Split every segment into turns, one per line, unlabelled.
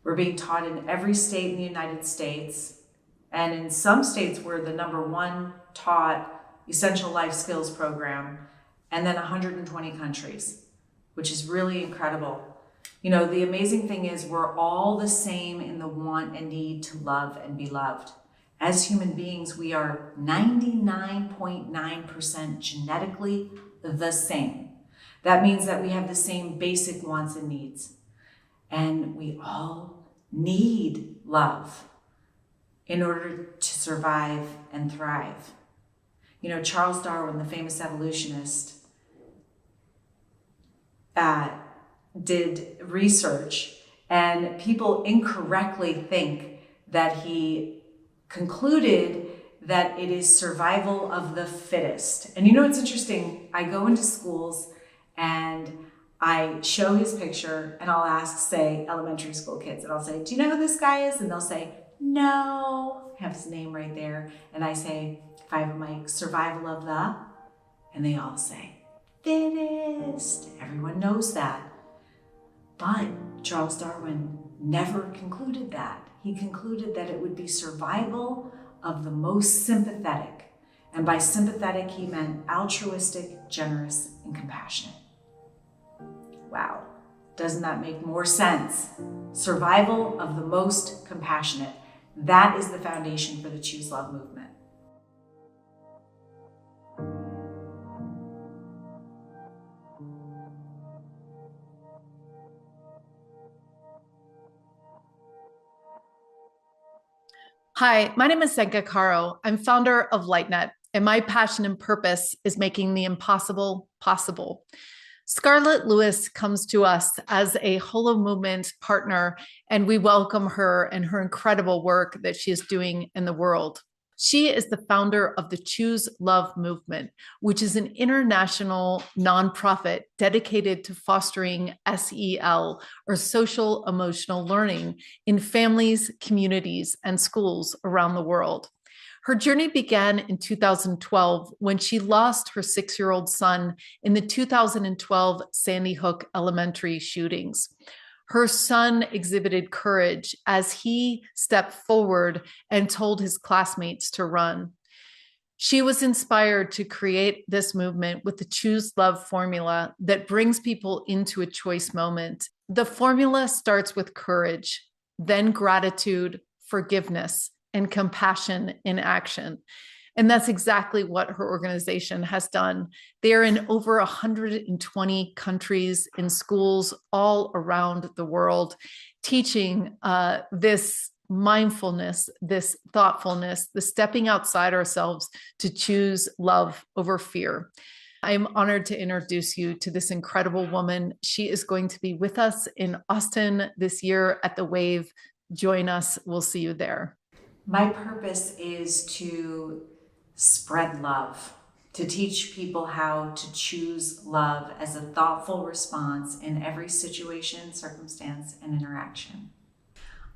We're being taught in every state in the United States. And in some states, we're the #1 taught essential life skills program, and then 120 countries, which is really incredible. You know, the amazing thing is we're all the same in the want and need to love and be loved. As human beings, we are 99.9% genetically the same. That means that we have the same basic wants and needs. And we all need love in order to survive and thrive. You know, Charles Darwin, the famous evolutionist, did research, and people incorrectly think that he concluded that it is survival of the fittest. And you know, it's interesting. I go into schools and I show his picture and I'll ask, say, elementary school kids, and I'll say, do you know who this guy is? And they'll say, no. I have his name right there. And I say, if I have my survival of the, and they all say, fittest. Everyone knows that. But Charles Darwin never concluded that. He concluded that it would be survival of the most sympathetic. And by sympathetic, he meant altruistic, generous, and compassionate. Wow, doesn't that make more sense? Survival of the most compassionate. That is the foundation for the Choose Love movement.
Hi, my name is Senka Caro. I'm founder of LightNet, and my passion and purpose is making the impossible possible. Scarlett Lewis comes to us as a Holo Movement partner, and we welcome her and her incredible work that she is doing in the world. She is the founder of the Choose Love movement, which is an international nonprofit dedicated to fostering SEL, or social emotional learning, in families, communities, and schools around the world. Her journey began in 2012 when she lost her 6-year-old son in the 2012 Sandy Hook elementary shootings. Her son exhibited courage as he stepped forward and told his classmates to run. She was inspired to create this movement with the Choose Love formula that brings people into a choice moment. The formula starts with courage, then gratitude, forgiveness, and compassion in action. And that's exactly what her organization has done. They are in over 120 countries, in schools all around the world, teaching this mindfulness, this thoughtfulness, the stepping outside ourselves to choose love over fear. I'm honored to introduce you to this incredible woman. She is going to be with us in Austin this year at the Wave. Join us. We'll see you there.
My purpose is to spread love, to teach people how to choose love as a thoughtful response in every situation, circumstance, and interaction.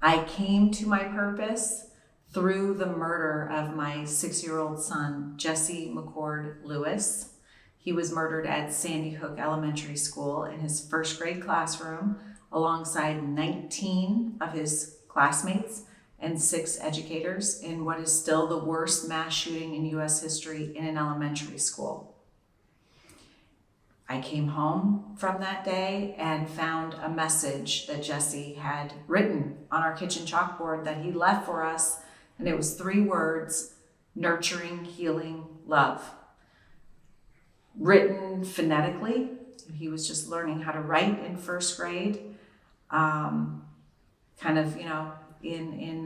I came to my purpose through the murder of my 6-year-old son, Jesse McCord Lewis. He was murdered at Sandy Hook Elementary School in his first grade classroom alongside 19 of his classmates and 6 educators in what is still the worst mass shooting in U.S. history in an elementary school. I came home from that day and found a message that Jesse had written on our kitchen chalkboard that he left for us, and it was 3 words: nurturing, healing, love. Written phonetically. He was just learning how to write in first grade, in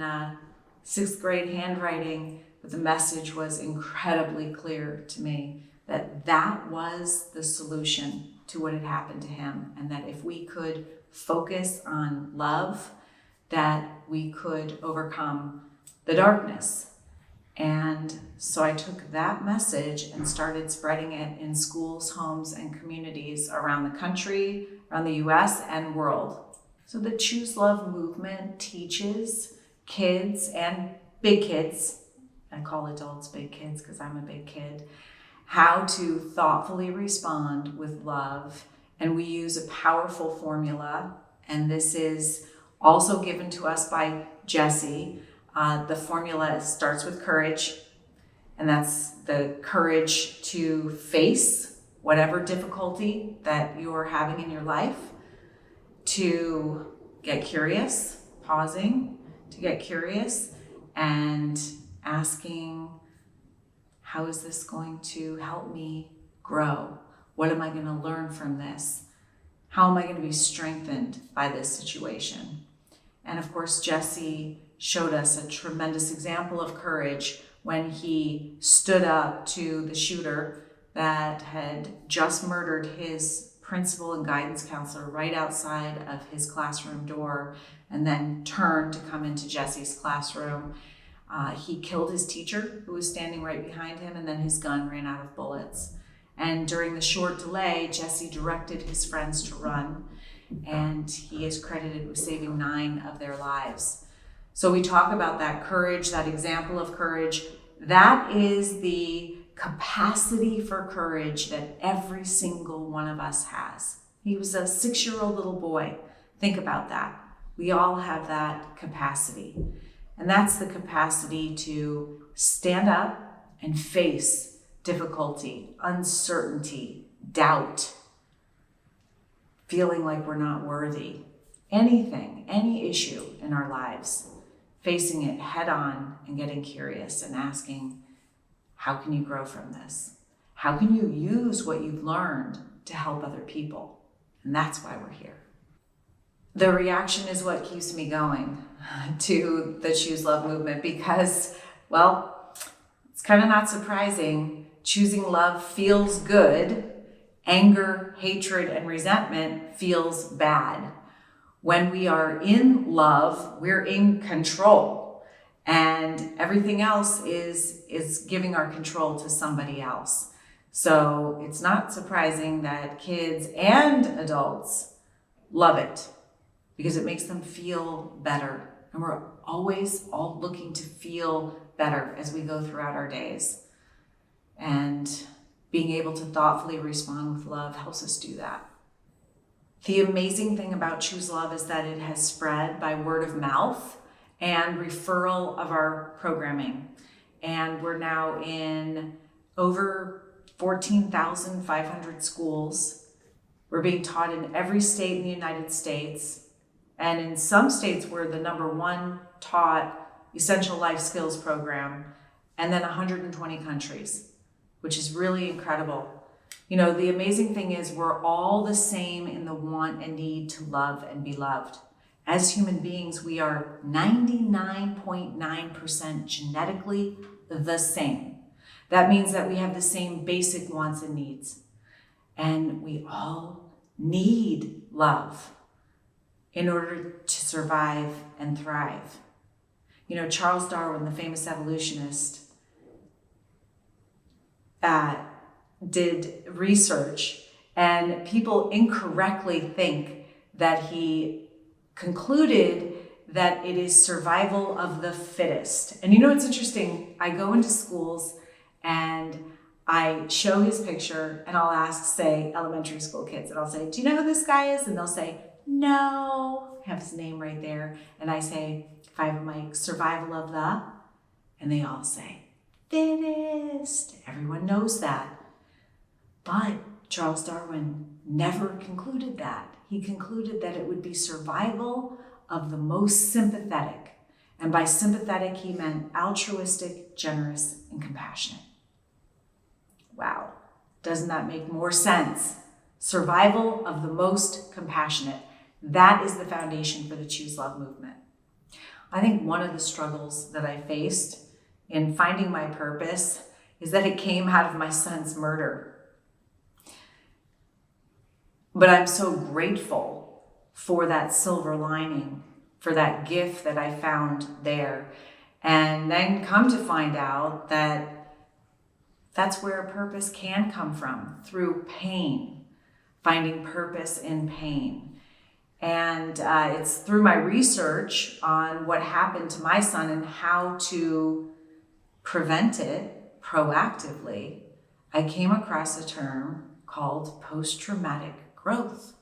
6th grade handwriting, but the message was incredibly clear to me that that was the solution to what had happened to him, and that if we could focus on love, that we could overcome the darkness. And so I took that message and started spreading it in schools, homes, and communities around the country, around the US and world. So the Choose Love movement teaches kids and big kids, I call adults big kids because I'm a big kid, how to thoughtfully respond with love. And we use a powerful formula, and this is also given to us by Jesse. The formula starts with courage, and that's the courage to face whatever difficulty that you're having in your life, to get curious, pausing to get curious and asking, how is this going to help me grow? What am I going to learn from this? How am I going to be strengthened by this situation? And of course, Jesse showed us a tremendous example of courage when he stood up to the shooter that had just murdered his principal and guidance counselor right outside of his classroom door, and then turned to come into Jesse's classroom. He killed his teacher who was standing right behind him, and then his gun ran out of bullets. And during the short delay, Jesse directed his friends to run, and he is credited with saving 9 of their lives. So we talk about that courage, that example of courage. That is the capacity for courage that every single one of us has. He was a 6-year-old little boy. Think about that. We all have that capacity. And that's the capacity to stand up and face difficulty, uncertainty, doubt, feeling like we're not worthy, anything, any issue in our lives, facing it head on and getting curious and asking, how can you grow from this? How can you use what you've learned to help other people? And that's why we're here. The reaction is what keeps me going to the Choose Love movement because, well, it's kind of not surprising. Choosing love feels good. Anger, hatred, and resentment feels bad. When we are in love, we're in control, and everything else is giving our control to somebody else. So it's not surprising that kids and adults love it because it makes them feel better. And we're always all looking to feel better as we go throughout our days. And being able to thoughtfully respond with love helps us do that. The amazing thing about Choose Love is that it has spread by word of mouth and referral of our programming. And we're now in over 14,500 schools. We're being taught in every state in the United States. And in some states, we're the #1 taught essential life skills program, and then 120 countries, which is really incredible. You know, the amazing thing is we're all the same in the want and need to love and be loved. As human beings, we are 99.9% genetically the same. That means that we have the same basic wants and needs. And we all need love in order to survive and thrive. You know, Charles Darwin, the famous evolutionist, did research, and people incorrectly think that he concluded that it is survival of the fittest. And you know what's interesting? I go into schools and I show his picture and I'll ask, say, elementary school kids, and I'll say, do you know who this guy is? And they'll say, no. I have his name right there. And I say, if I have my survival of the, and they all say, fittest. Everyone knows that. But Charles Darwin never concluded that. He concluded that it would be survival of the most sympathetic. And by sympathetic, he meant altruistic, generous, and compassionate. Wow. Doesn't that make more sense? Survival of the most compassionate. That is the foundation for the Choose Love movement. I think one of the struggles that I faced in finding my purpose is that it came out of my son's murder. But I'm so grateful for that silver lining, for that gift that I found there. And then come to find out that that's where a purpose can come from, through pain, finding purpose in pain. And it's through my research on what happened to my son and how to prevent it proactively, I came across a term called post-traumatic growth.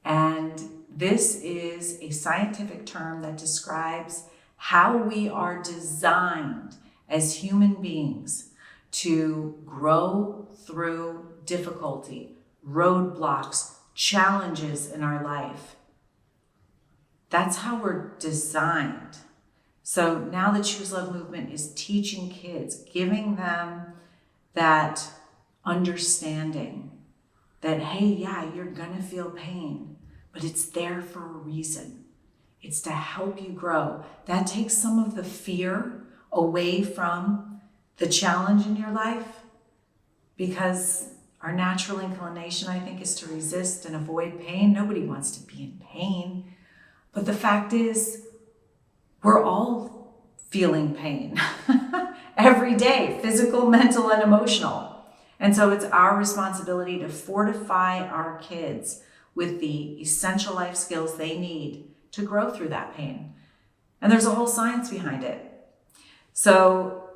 And This is a scientific term that describes how we are designed as human beings to grow through difficulty, roadblocks, challenges in our life. That's how we're designed. So now the Choose Love movement is teaching kids, giving them that understanding that, hey, yeah, you're gonna feel pain, but it's there for a reason. It's to help you grow. That takes some of the fear away from the challenge in your life, because our natural inclination, I think, is to resist and avoid pain. Nobody wants to be in pain. But the fact is, we're all feeling pain every day, physical, mental, and emotional. And so it's our responsibility to fortify our kids with the essential life skills they need to grow through that pain. And there's a whole science behind it. So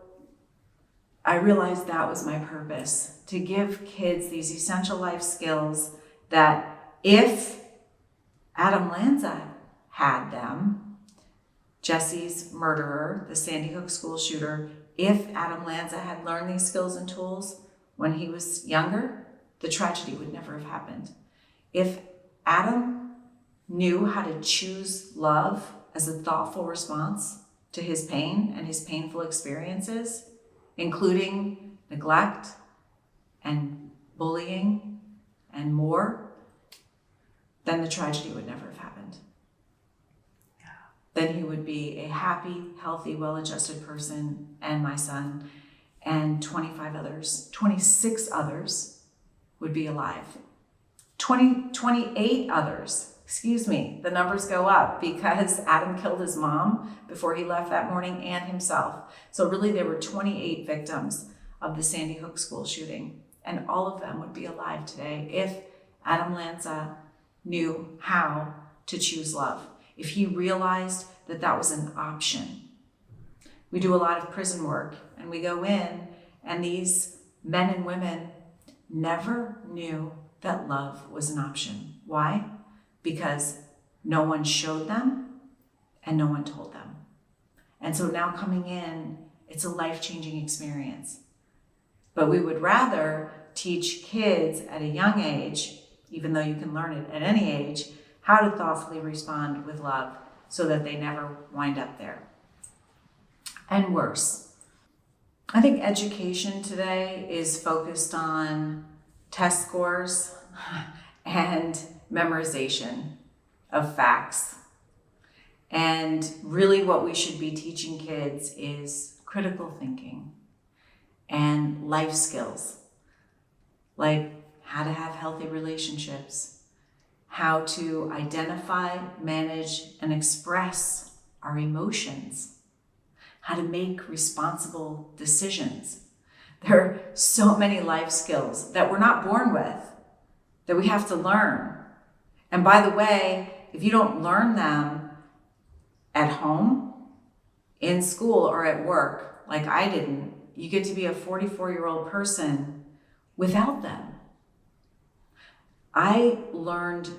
I realized that was my purpose, to give kids these essential life skills that if Adam Lanza had them, Jesse's murderer, the Sandy Hook school shooter, if Adam Lanza had learned these skills and tools when he was younger, the tragedy would never have happened. If Adam knew how to choose love as a thoughtful response to his pain and his painful experiences, including neglect and bullying and more, then the tragedy would never have happened. Then he would be a happy, healthy, well-adjusted person, and my son, and 26 others would be alive. 28 others, the numbers go up because Adam killed his mom before he left that morning and himself. So really there were 28 victims of the Sandy Hook school shooting, and all of them would be alive today if Adam Lanza knew how to choose love. If he realized that that was an option. We do a lot of prison work, and we go in, and these men and women never knew that love was an option. Why? Because no one showed them and no one told them. And so now coming in, it's a life-changing experience. But we would rather teach kids at a young age, even though you can learn it at any age, how to thoughtfully respond with love so that they never wind up there. And worse. I think education today is focused on test scores and memorization of facts. And really what we should be teaching kids is critical thinking and life skills, like how to have healthy relationships, how to identify, manage, and express our emotions, how to make responsible decisions. There are so many life skills that we're not born with, that we have to learn. And by the way, if you don't learn them at home, in school, or at work, like I didn't, you get to be a 44-year-old person without them. I learned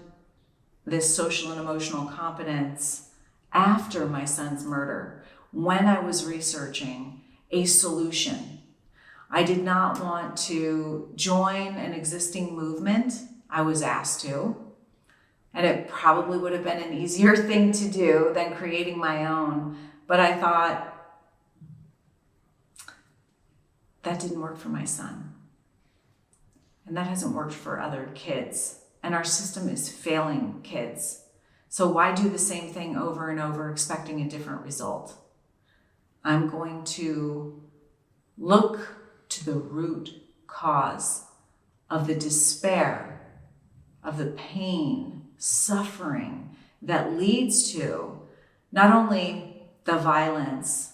this social and emotional competence after my son's murder, when I was researching a solution. I did not want to join an existing movement. I was asked to, and it probably would have been an easier thing to do than creating my own. But I thought, that didn't work for my son. And that hasn't worked for other kids. And our system is failing kids. So why do the same thing over and over, expecting a different result? I'm going to look to the root cause of the despair, of the pain, suffering that leads to not only the violence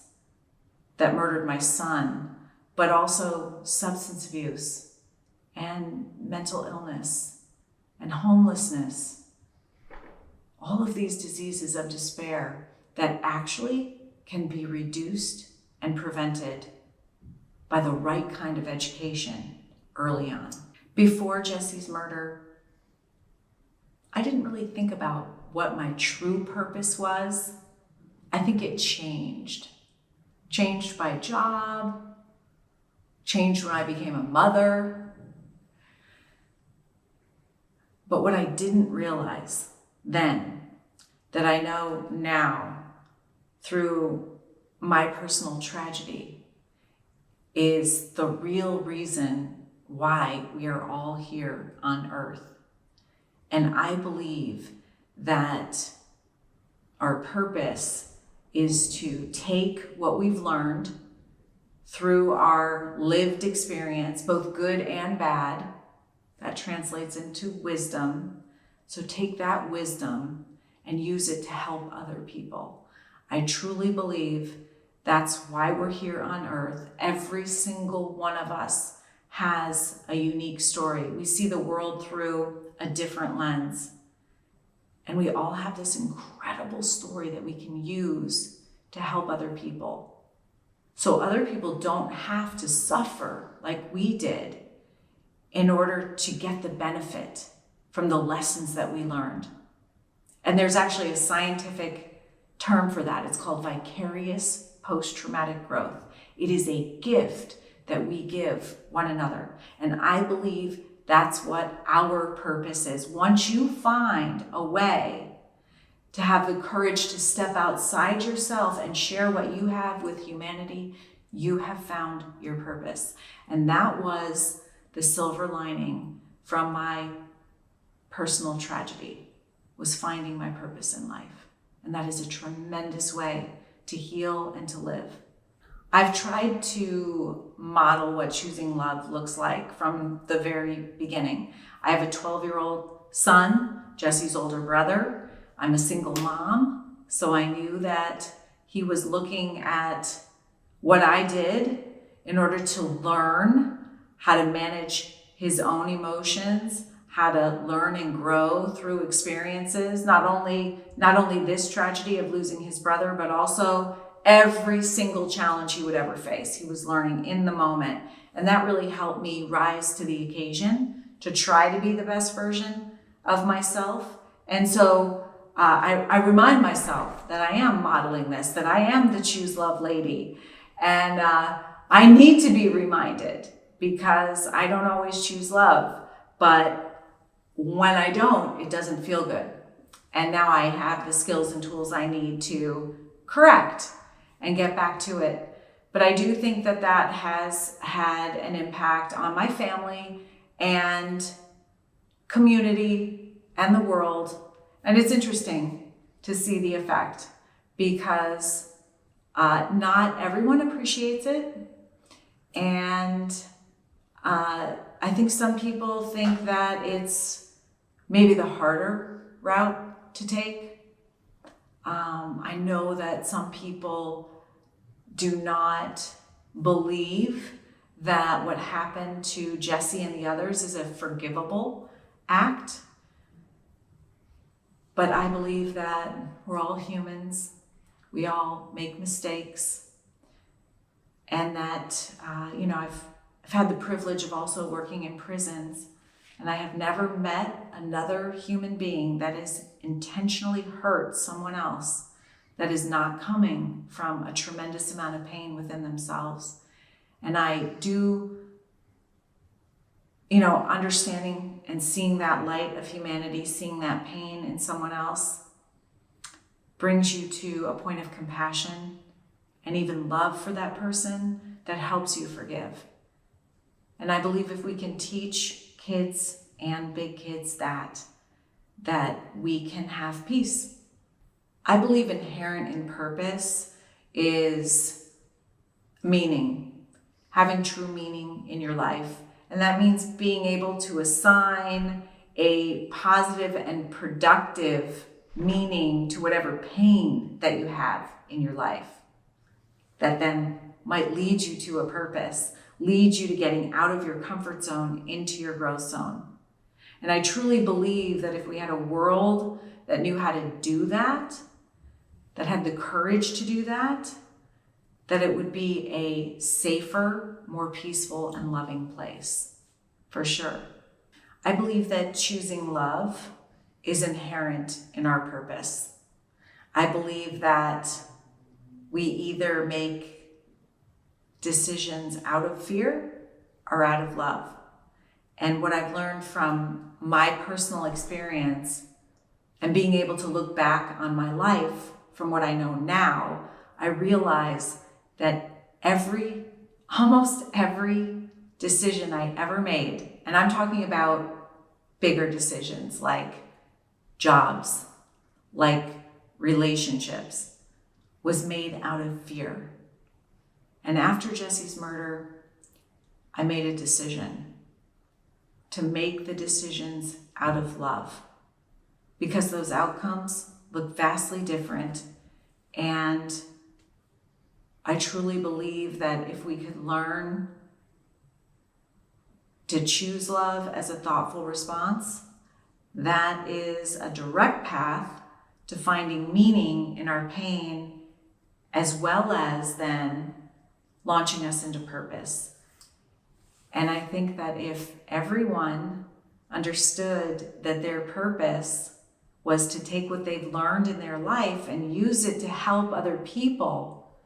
that murdered my son, but also substance abuse and mental illness and homelessness. All of these diseases of despair that actually can be reduced and prevented by the right kind of education early on. Before Jesse's murder, I didn't really think about what my true purpose was, I think it changed. Changed by job, changed when I became a mother. But what I didn't realize then, that I know now through my personal tragedy, is the real reason why we are all here on earth. And I believe that our purpose is to take what we've learned through our lived experience, both good and bad, that translates into wisdom. So take that wisdom and use it to help other people. I truly believe that's why we're here on earth. Every single one of us has a unique story. We see the world through a different lens. And we all have this incredible story that we can use to help other people. So other people don't have to suffer like we did in order to get the benefit from the lessons that we learned. And there's actually a scientific term for that. It's called vicarious post-traumatic growth. It is a gift that we give one another. And I believe that's what our purpose is. Once you find a way to have the courage to step outside yourself and share what you have with humanity, you have found your purpose. And that was the silver lining from my personal tragedy, was finding my purpose in life. And that is a tremendous way to heal and to live. I've tried to model what choosing love looks like from the very beginning. I have a 12-year-old son, Jesse's older brother. I'm a single mom, so I knew that he was looking at what I did in order to learn how to manage his own emotions, how to learn and grow through experiences, not only this tragedy of losing his brother, but also every single challenge he would ever face. He was learning in the moment. And that really helped me rise to the occasion to try to be the best version of myself. And so I remind myself that I am modeling this, that I am the choose love lady. And I need to be reminded, because I don't always choose love. But when I don't, it doesn't feel good. And now I have the skills and tools I need to correct and get back to it. But I do think that that has had an impact on my family and community and the world. And it's interesting to see the effect, because not everyone appreciates it. And I think some people think that it's maybe the harder route to take. I know that some people do not believe that what happened to Jesse and the others is a forgivable act. But I believe that we're all humans. We all make mistakes. And that, I've had the privilege of also working in prisons, and I have never met another human being that has intentionally hurt someone else that is not coming from a tremendous amount of pain within themselves. And I do, understanding and seeing that light of humanity, seeing that pain in someone else, brings you to a point of compassion and even love for that person that helps you forgive. And I believe if we can teach kids and big kids that we can have peace. I believe inherent in purpose is meaning, having true meaning in your life. And that means being able to assign a positive and productive meaning to whatever pain that you have in your life, that then might lead you to a purpose, lead you to getting out of your comfort zone into your growth zone. And I truly believe that if we had a world that knew how to do that had the courage to do that it would be a safer, more peaceful and loving place, for sure. I believe that choosing love is inherent in our purpose. I believe that we either make decisions out of fear or out of love. And what I've learned from my personal experience and being able to look back on my life from what I know now, I realize that almost every decision I ever made, and I'm talking about bigger decisions like jobs, like relationships, was made out of fear. And after Jesse's murder, I made a decision to make the decisions out of love, because those outcomes look vastly different. And I truly believe that if we could learn to choose love as a thoughtful response, that is a direct path to finding meaning in our pain, as well as then launching us into purpose. And I think that if everyone understood that their purpose was to take what they've learned in their life and use it to help other people,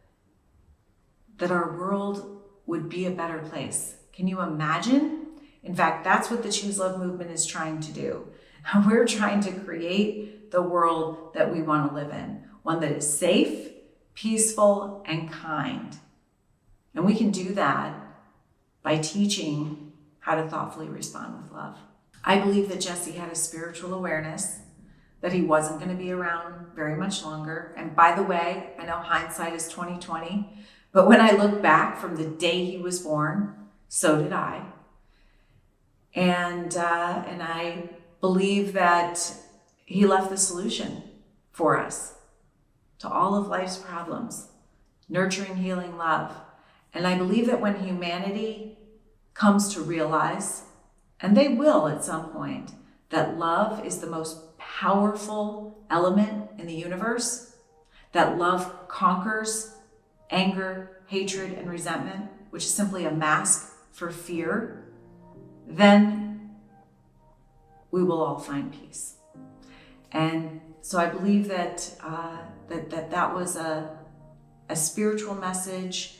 that our world would be a better place. Can you imagine? In fact, that's what the Choose Love movement is trying to do. We're trying to create the world that we want to live in, one that is safe, peaceful, and kind. And we can do that by teaching how to thoughtfully respond with love. I believe that Jesse had a spiritual awareness that he wasn't going to be around very much longer. And by the way, I know hindsight is 20/20, but when I look back from the day he was born, so did I. And I believe that he left the solution for us to all of life's problems, nurturing, healing, love. And I believe that when humanity comes to realize, and they will at some point, that love is the most powerful element in the universe, that love conquers anger, hatred, and resentment, which is simply a mask for fear, then we will all find peace. And so I believe that that was a spiritual message.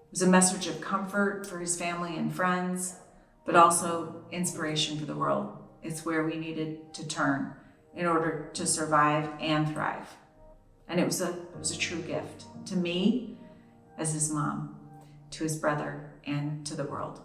It was a message of comfort for his family and friends, but also inspiration for the world. It's where we needed to turn in order to survive and thrive. And it was a true gift to me as his mom, to his brother, and to the world.